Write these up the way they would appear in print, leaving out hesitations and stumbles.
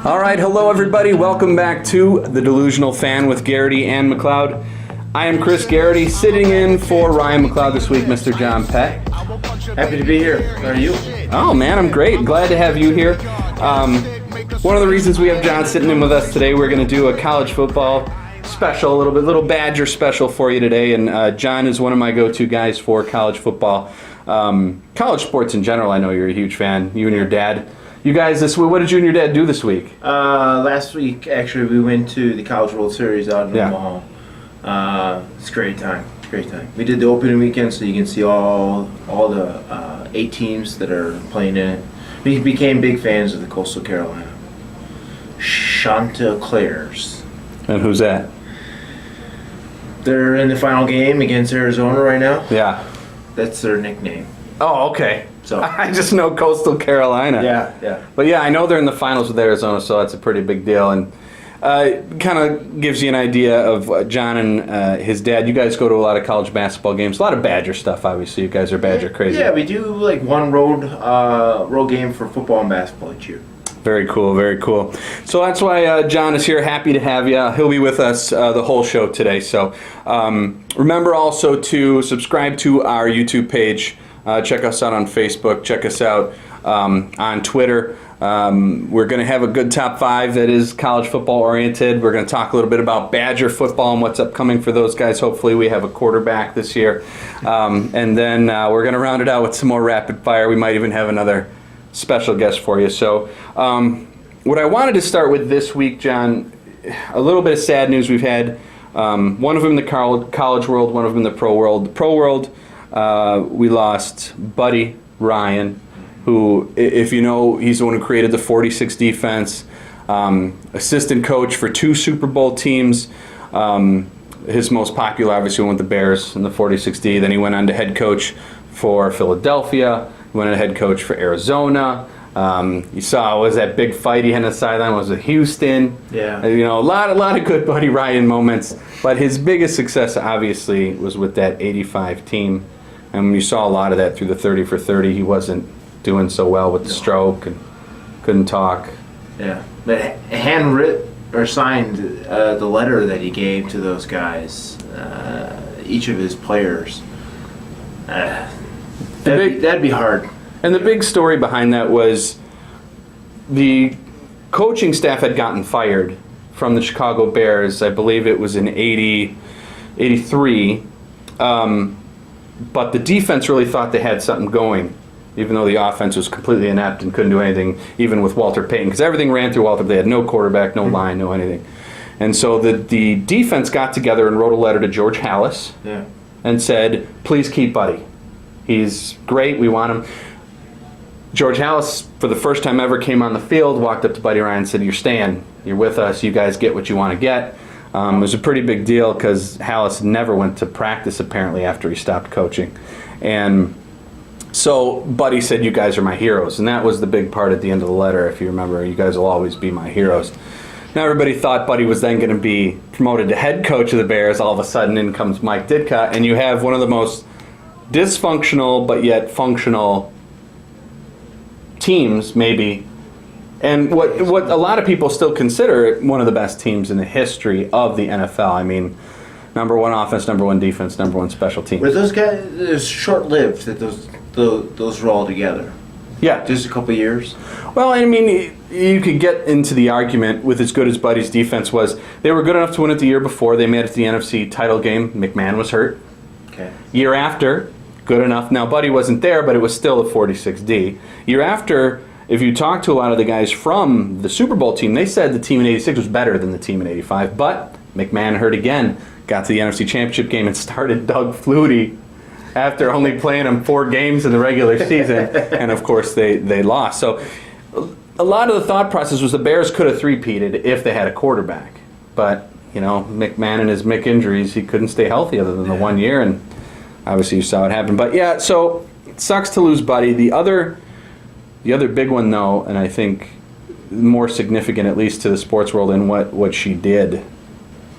All right, hello everybody. Welcome back to the Delusional Fan with Geraghty and McCloud. I am Chris Geraghty, sitting in for Ryan McCloud this week, Mr. John Pett. Happy to be here. How are you? Oh man, I'm great. Glad to have you here. One of the reasons we have John sitting in with us today, we're going to do a college football special, little Badger special for you today. And John is one of my go-to guys for college football, college sports in general. I know you're a huge fan. You and your dad. You guys, this week, what did you and your dad do this week? Last week, actually, we went to the College World Series out in Omaha. It's a great time. Great time. We did the opening weekend, so you can see all the 8 teams that are playing in it. We became big fans of the Coastal Carolina Chanticleers. And who's that? They're in the final game against Arizona right now. Yeah. That's their nickname. Oh, okay. So I just know Coastal Carolina. Yeah. But yeah, I know they're in the finals with Arizona, so that's a pretty big deal. And kind of gives you an idea of John and his dad. You guys go to a lot of college basketball games, a lot of Badger stuff, obviously. You guys are Badger crazy. Yeah, we do like one road game for football and basketball each year. Very cool, very cool. So that's why John is here. Happy to have you. He'll be with us the whole show today. So remember also to subscribe to our YouTube page. Check us out on Facebook. Check us out on Twitter. We're going to have a good top 5 that is college football oriented. We're going to talk a little bit about Badger football and what's upcoming for those guys. Hopefully we have a quarterback this year. And then we're going to round it out with some more rapid fire. We might even have another special guest for you. So what I wanted to start with this week, John, a little bit of sad news. We've had one of them in the college world, one of them in the pro world. The pro world, we lost Buddy Ryan, who, if you know, he's the one who created the 46 defense, assistant coach for 2 Super Bowl teams. His most popular, obviously, went with the Bears in the 46D. Then he went on to head coach for Philadelphia. He went on to head coach for Arizona. You saw, was that big fight he had on the sideline was with Houston. Yeah. You know, a lot of good Buddy Ryan moments. But his biggest success, obviously, was with that 85 team. And you saw a lot of that through the 30 for 30. He wasn't doing so well with the stroke and couldn't talk. Yeah, but handwritten or signed the letter that he gave to those guys, each of his players. That'd be hard. And the big story behind that was the coaching staff had gotten fired from the Chicago Bears. I believe it was in 83. But the defense really thought they had something going, even though the offense was completely inept and couldn't do anything, even with Walter Payton, because everything ran through Walter. They had no quarterback, no line, no anything. And so the defense got together and wrote a letter to George Halas and said, please keep Buddy. He's great. We want him. George Halas, for the first time ever, came on the field, walked up to Buddy Ryan and said, you're staying. You're with us. You guys get what you want to get. It was a pretty big deal because Halas never went to practice, apparently, after he stopped coaching. And so Buddy said, you guys are my heroes. And that was the big part at the end of the letter, if you remember. You guys will always be my heroes. Now everybody thought Buddy was then going to be promoted to head coach of the Bears. All of a sudden, in comes Mike Ditka. And you have one of the most dysfunctional but yet functional teams, maybe. And what a lot of people still consider one of the best teams in the history of the NFL. I mean, number 1 offense, number 1 defense, number 1 special teams. Were those guys? It was short-lived that those were all together. Yeah, just a couple of years. Well, I mean, you could get into the argument with as good as Buddy's defense was. They were good enough to win it the year before. They made it to the NFC title game. McMahon was hurt. Okay. Year after, good enough. Now Buddy wasn't there, but it was still a 46D. Year after. If you talk to a lot of the guys from the Super Bowl team, they said the team in 86 was better than the team in 85. But McMahon hurt again, got to the NFC Championship game and started Doug Flutie after only playing him 4 games in the regular season. And, of course, they lost. So a lot of the thought process was the Bears could have three-peated if they had a quarterback. But, you know, McMahon and his Mick injuries, he couldn't stay healthy other than the 1 year. And obviously you saw it happen. But, yeah, so it sucks to lose Buddy. The other big one, though, and I think more significant, at least to the sports world, and what she did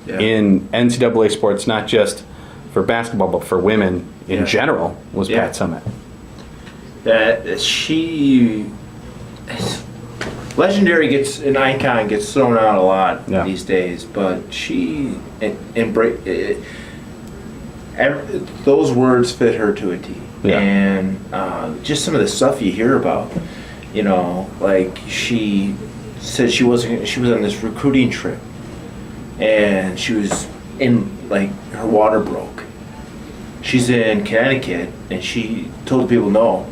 in NCAA sports, not just for basketball, but for women in general, was Pat Summitt. That she legendary an icon gets thrown out a lot Yeah. these days, but she embraced those words fit her to a T. Yeah. And just some of the stuff you hear about, like she said she was on this recruiting trip, and she was in, like, her water broke. She's in Connecticut, and she told the people, no,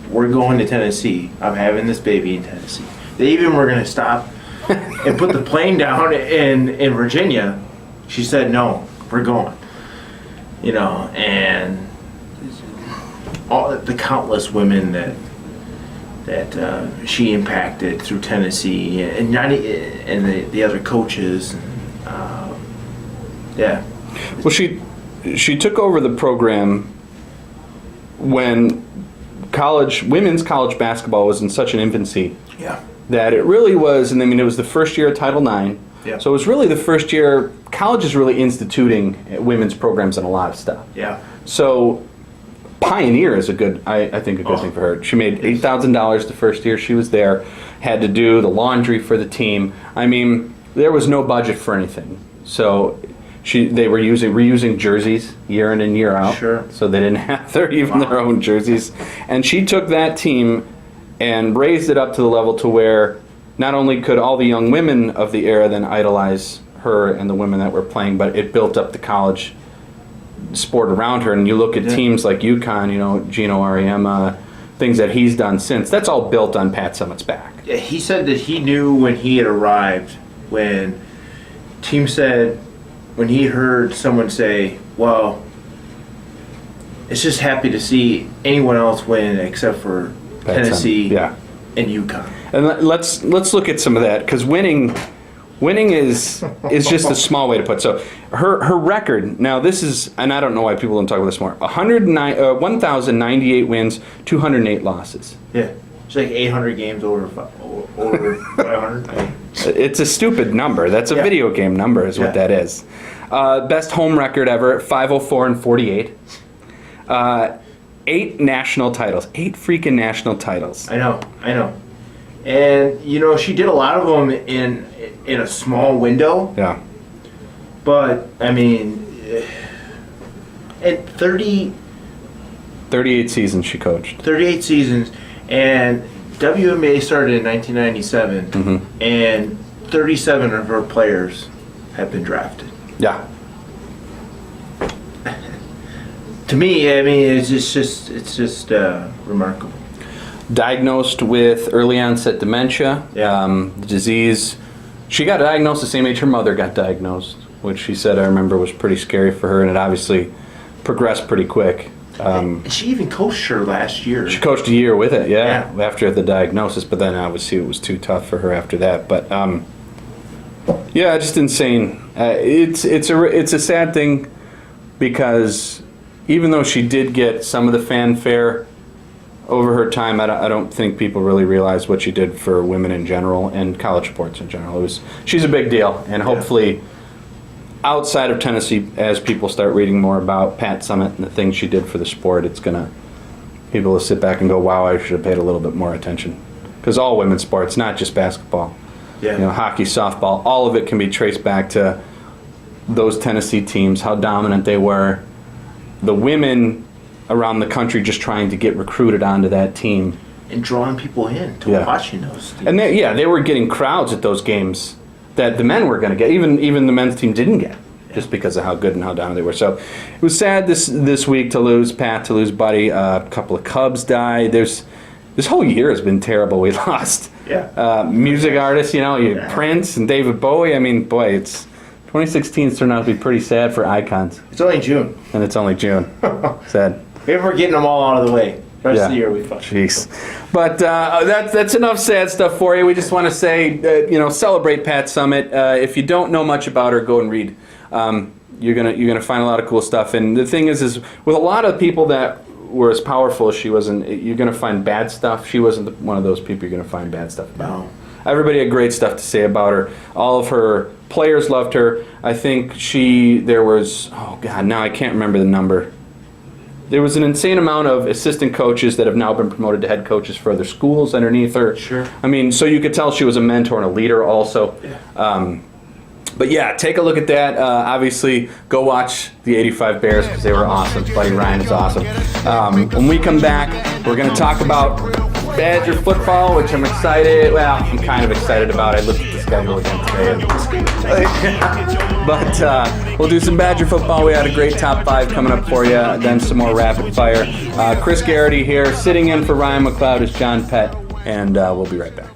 we're going to Tennessee. I'm having this baby in Tennessee. They even were going to stop and put the plane down in Virginia. She said, no, we're going. And all the countless women that she impacted through Tennessee, and the other coaches. Yeah. Well, she took over the program when women's college basketball was in such an infancy. Yeah. That it really was, and I mean, it was the first year of Title IX. Yeah. So it was really the first year college is really instituting women's programs and a lot of stuff. Yeah. So pioneer is I think a good thing for her. She made $8,000 the first year she was there, had to do the laundry for the team. I mean, there was no budget for anything. So they were reusing jerseys year in and year out. Sure. So they didn't have their own jerseys. And she took that team and raised it up to the level to where not only could all the young women of the era then idolize her and the women that were playing, but it built up the college sport around her. And you look at teams like UConn, Gino Auriemma, things that he's done since. That's all built on Pat Summitt's back. Yeah, he said that he knew when he had arrived, when team said, when he heard someone say, well, it's just happy to see anyone else win except for Pat Tennessee Summitt. and UConn. And let's look at some of that, because winning is just a small way to put it. So her record, now this is, and I don't know why people don't talk about this more, 1,098 wins, 208 losses. Yeah. It's like 800 games over 500. It's a stupid number. That's a video game number is what that is. Best home record ever, 504-48. 8 national titles. 8 freaking national titles. I know. And, she did a lot of them in a small window. Yeah. But, I mean, at 38 seasons she coached. 38 seasons. And WNBA started in 1997. Mm-hmm. And 37 of her players have been drafted. Yeah. To me, I mean, it's just remarkable. Diagnosed with early onset dementia, the disease. She got diagnosed the same age her mother got diagnosed, which she said, I remember, was pretty scary for her, and it obviously progressed pretty quick. She even coached her last year. She coached a year with it, after the diagnosis, but then obviously it was too tough for her after that. But just insane. It's a sad thing, because even though she did get some of the fanfare over her time, I don't think people really realize what she did for women in general and college sports in general. She's a big deal, and hopefully outside of Tennessee, as people start reading more about Pat Summitt and the things she did for the sport, people will sit back and go, wow, I should have paid a little bit more attention. Because all women's sports, not just basketball, hockey, softball, all of it can be traced back to those Tennessee teams, how dominant they were, the women around the country just trying to get recruited onto that team. And drawing people in to watching those teams. And they were getting crowds at those games that the men were going to get. Even the men's team didn't get, just because of how good and how dominant they were. So it was sad this week to lose Pat, to lose Buddy. A couple of Cubs died. This whole year has been terrible. We lost music artists, Prince and David Bowie. I mean, boy, 2016's turned out to be pretty sad for icons. It's only June. And it's only June. Sad. Maybe we're getting them all out of the way. The rest of the year we fought. Jeez. But that's enough sad stuff for you. We just want to say, celebrate Pat Summitt. If you don't know much about her, go and read. You're gonna find a lot of cool stuff. And the thing is with a lot of people that were as powerful as she was, you're gonna find bad stuff. She wasn't one of those people you're gonna find bad stuff about. No. Everybody had great stuff to say about her. All of her players loved her. I think now I can't remember the number. there was an insane amount of assistant coaches that have now been promoted to head coaches for other schools underneath her. Sure. I mean, so you could tell she was a mentor and a leader also. Yeah. But yeah, take a look at that. Obviously, go watch the 85 Bears because they were awesome. Buddy Ryan is awesome. When we come back, we're going to talk about Badger football, which I'm excited. Well, I'm kind of excited about. I looked at the schedule again today. But we'll do some Badger football. We had a great top 5 coming up for you. Then some more rapid fire. Chris Geraghty here. Sitting in for Ryan McCloud is John Pett. And we'll be right back.